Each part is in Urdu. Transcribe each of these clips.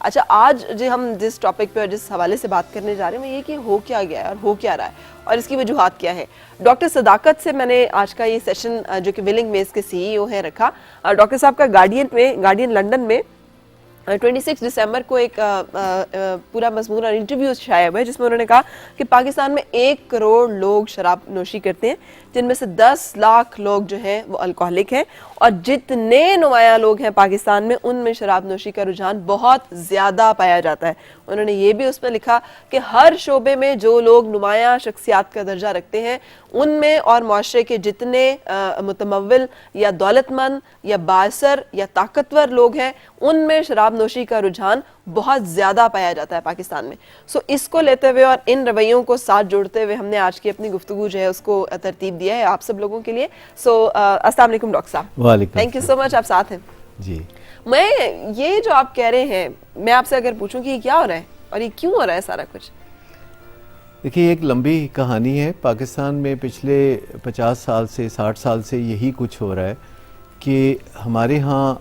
اچھا آج جو ہم جس ٹاپک پہ اور جس حوالے سے بات کرنے جا رہے ہیں وہ یہ کہ ہو کیا گیا ہے اور ہو کیا رہا ہے اور اس کی وجوہات کیا ہے. ڈاکٹر صداقت سے میں نے آج کا یہ سیشن جو کہ ولنگ میز کے سی ای او ہیں رکھا. ڈاکٹر صاحب کا گارڈین لنڈن میں 26 دسمبر کو ایک پورا مضمون اور انٹرویو شائع ہوا ہے جس میں انہوں نے کہا کہ پاکستان میں 1 کروڑ لوگ شراب نوشی کرتے ہیں جن میں سے 10 لاکھ لوگ جو ہیں وہ الکوہلک ہیں اور جتنے نمایاں لوگ ہیں پاکستان میں ان میں شراب نوشی کا رجحان بہت زیادہ پایا جاتا ہے. انہوں نے یہ بھی اس میں لکھا کہ ہر شعبے میں جو لوگ نمایاں شخصیات کا درجہ رکھتے ہیں ان میں اور معاشرے کے جتنے متمول یا دولت مند یا بااثر یا طاقتور لوگ ہیں ان میں شراب نوشی کا رجحان بہت زیادہ پایا جاتا ہے پاکستان میں. سو اس کو لیتے ہوئے اور ان رویوں کو ساتھ جوڑتے ہوئے ہم نے آج کی اپنی گفتگو جو ہے اس کو ترتیب دیا ہے آپ سب لوگوں کے لیے. سو السلام علیکم ڈاکٹر صاحب. وعلیکم تھینک یو سو مچ آپ ساتھ ہیں. جی میں یہ جو آپ کہہ رہے ہیں میں آپ سے اگر پوچھوں کہ یہ کیا ہو رہا ہے اور یہ کیوں ہو رہا ہے سارا کچھ؟ دیکھیے ایک لمبی کہانی ہے. پاکستان میں پچھلے 50 سال سے 60 سال سے یہی کچھ ہو رہا ہے کہ ہمارے ہاں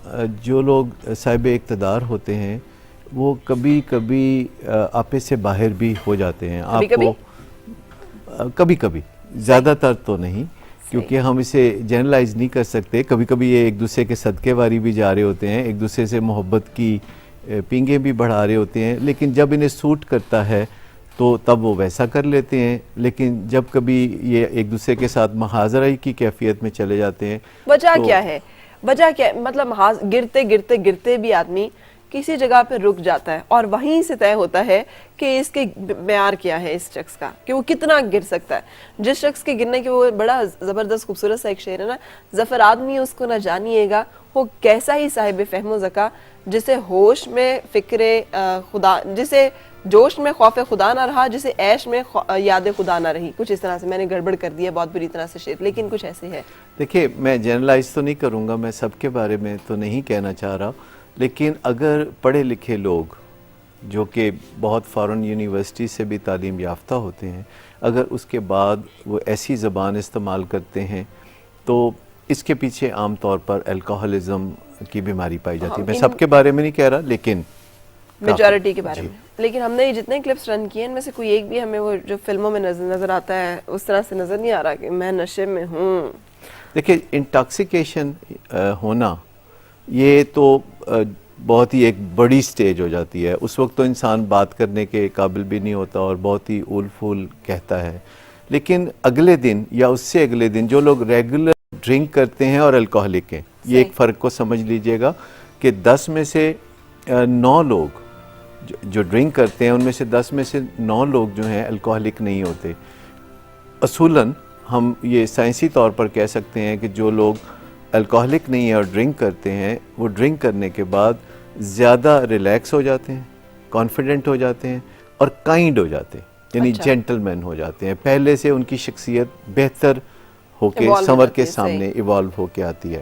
جو لوگ صاحب اقتدار ہوتے ہیں وہ کبھی کبھی آپے سے باہر بھی ہو جاتے ہیں. آپ کو کبھی کبھی زیادہ تر تو نہیں کیونکہ ہم اسے جنرلائز نہیں کر سکتے. کبھی کبھی یہ ایک دوسرے کے صدقے واری بھی جا رہے ہوتے ہیں, ایک دوسرے سے محبت کی پینگیں بھی بڑھا رہے ہوتے ہیں, لیکن جب انہیں سوٹ کرتا ہے تو تب وہ ویسا کر لیتے ہیں. لیکن جب کبھی یہ ایک دوسرے کے ساتھ محاذرہ کی کیفیت میں چلے جاتے ہیں. وجہ کیا ہے؟ وجہ کیا ہے؟ مطلب گرتے گرتے گرتے بھی آدمی کسی جگہ پہ رک جاتا ہے اور وہیں سے طے ہوتا ہے کہ اس کے معیار کیا ہے اس شخص کا, کہ وہ کتنا گر سکتا ہے. جس شخص کے گرنے کے وہ بڑا زبردست خوبصورت سا ایک شعر ہے نا, ظفر آدمی اس کو نہ جانیے گا وہ کیسا ہی صاحب فہم و ذکا, جسے ہوش میں فکر خدا, جسے جوش میں خوف خدا نہ رہا, جسے عیش میں یاد خدا نہ رہی. کچھ اس طرح سے میں نے گڑبڑ کر دیا بہت بری طرح سے شعر, لیکن کچھ ایسے ہے. دیکھیے میں جنرلائز تو نہیں کروں گا, میں سب کے بارے میں تو نہیں کہنا چاہ رہا, لیکن اگر پڑھے لکھے لوگ جو کہ بہت فارن یونیورسٹی سے بھی تعلیم یافتہ ہوتے ہیں, اگر اس کے بعد وہ ایسی زبان استعمال کرتے ہیں تو اس کے پیچھے عام طور پر الکوہلزم کی بیماری پائی جاتی ہے. میں سب کے بارے میں نہیں کہہ رہا لیکن میجورٹی کے بارے میں. لیکن ہم نے جتنے کلپس رن کیے ان میں سے کوئی ایک بھی ہمیں وہ جو فلموں میں نظر آتا ہے اس طرح سے نظر نہیں آ رہا کہ میں نشے میں ہوں. دیکھیں انٹاکسیکیشن ہونا یہ تو بہت ہی ایک بڑی سٹیج ہو جاتی ہے. اس وقت تو انسان بات کرنے کے قابل بھی نہیں ہوتا اور بہت ہی اول پھول کہتا ہے. لیکن اگلے دن یا اس سے اگلے دن جو لوگ ریگولر ڈرنک کرتے ہیں اور الکوہلک ہیں, یہ ایک فرق کو سمجھ لیجئے گا کہ 10 میں سے 9 لوگ جو ڈرنک کرتے ہیں ان میں سے 10 میں سے 9 لوگ جو ہیں الکوہلک نہیں ہوتے. اصولاً ہم یہ سائنسی طور پر کہہ سکتے ہیں کہ جو لوگ الکوہلک نہیں ہے اور ڈرنک کرتے ہیں وہ ڈرنک کرنے کے بعد زیادہ ریلیکس ہو جاتے ہیں, کانفیڈنٹ ہو جاتے ہیں اور کائنڈ ہو جاتے ہیں, یعنی جینٹل مین ہو جاتے ہیں. پہلے سے ان کی شخصیت بہتر ہو کے سنور کے سامنے ایوالو ہو کے آتی ہے.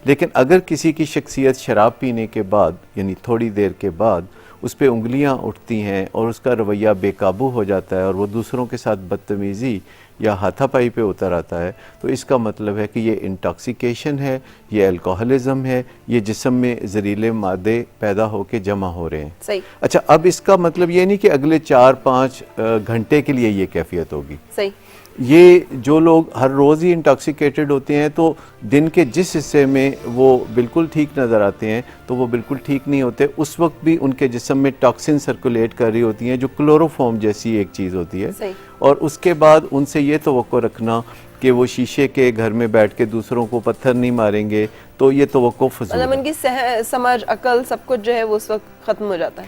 لیکن اگر کسی کی شخصیت شراب پینے کے بعد یعنی تھوڑی دیر کے بعد اس پہ انگلیاں اٹھتی ہیں اور اس کا رویہ بے قابو ہو جاتا ہے اور وہ دوسروں کے ساتھ بدتمیزی یا ہاتھا پائی پہ اتر آتا ہے, تو اس کا مطلب ہے کہ یہ انٹاکسیکیشن ہے, یہ الکوہلزم ہے, یہ جسم میں زہریلے مادے پیدا ہو کے جمع ہو رہے ہیں. صحیح. اچھا اب اس کا مطلب یہ نہیں کہ اگلے 4-5 گھنٹے کے لیے یہ کیفیت ہوگی. صحیح. یہ جو لوگ ہر روز ہی انٹاکسیکیٹڈ ہوتے ہیں تو دن کے جس حصے میں وہ بالکل ٹھیک نظر آتے ہیں تو وہ بالکل ٹھیک نہیں ہوتے. اس وقت بھی ان کے جسم میں ٹاکسن سرکولیٹ کر رہی ہوتی ہیں جو کلوروفارم جیسی ایک چیز ہوتی ہے. صحیح. اور اس کے بعد ان سے یہ توقع رکھنا کہ وہ شیشے کے گھر میں بیٹھ کے دوسروں کو پتھر نہیں ماریں گے تو یہ توقع فضول ہے. مطلب ان کی سمجھ عقل سب کچھ جو ہے وہ اس وقت ختم ہو جاتا ہے.